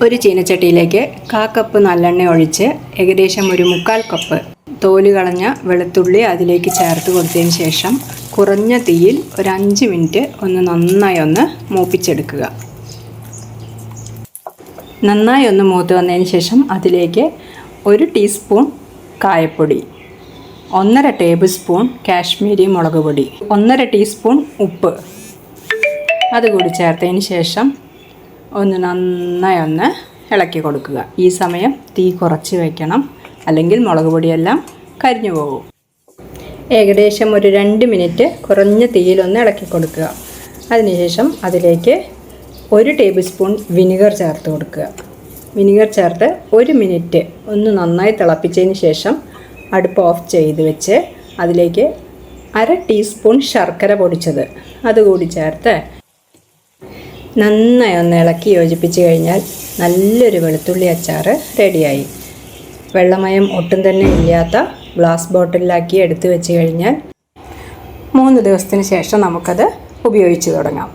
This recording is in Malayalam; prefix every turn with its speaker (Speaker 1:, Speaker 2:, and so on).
Speaker 1: ഒരു ചീനച്ചട്ടിയിലേക്ക് 1/4 കപ്പ് നല്ലെണ്ണ ഒഴിച്ച് ഏകദേശം ഒരു 1/4 കപ്പ് തോല് കളഞ്ഞ വെളുത്തുള്ളി അതിലേക്ക് ചേർത്ത് കൊടുത്തതിന് ശേഷം കുറഞ്ഞ തീയിൽ ഒരു 5 മിനിറ്റ് നന്നായി മൂപ്പിച്ചെടുക്കുക. നന്നായി മൂത്ത് വന്നതിന് ശേഷം അതിലേക്ക് 1 ടീസ്പൂൺ കായപ്പൊടി, 1.5 ടേബിൾ സ്പൂൺ കാശ്മീരി മുളക് പൊടി, 1.5 ടീസ്പൂൺ ഉപ്പ് അതുകൂടി ചേർത്തതിന് ശേഷം നന്നായി ഇളക്കി കൊടുക്കുക. ഈ സമയം തീ കുറച്ച് വയ്ക്കണം, അല്ലെങ്കിൽ മുളക് പൊടിയെല്ലാം കരിഞ്ഞു പോകും. ഏകദേശം ഒരു 2 മിനിറ്റ് കുറഞ്ഞ തീയിൽ ഇളക്കി കൊടുക്കുക. അതിനുശേഷം അതിലേക്ക് 1 ടേബിൾ സ്പൂൺ വിനിഗർ ചേർത്ത് കൊടുക്കുക. വിനിഗർ ചേർത്ത് 1 മിനിറ്റ് നന്നായി തിളപ്പിച്ചതിന് ശേഷം അടുപ്പ് ഓഫ് ചെയ്ത് വെച്ച് അതിലേക്ക് 1/2 ടീസ്പൂൺ ശർക്കര പൊടിച്ചത് അതുകൂടി ചേർത്ത് നന്നായി ഇളക്കി യോജിപ്പിച്ച് കഴിഞ്ഞാൽ നല്ലൊരു വെളുത്തുള്ളി അച്ചാർ റെഡിയായി. വെള്ളമയം ഒട്ടും തന്നെ ഇല്ലാത്ത ഗ്ലാസ് ബോട്ടിലാക്കി എടുത്തു വെച്ച് കഴിഞ്ഞാൽ 3 ദിവസത്തിന് ശേഷം നമുക്കത് ഉപയോഗിച്ച് തുടങ്ങാം.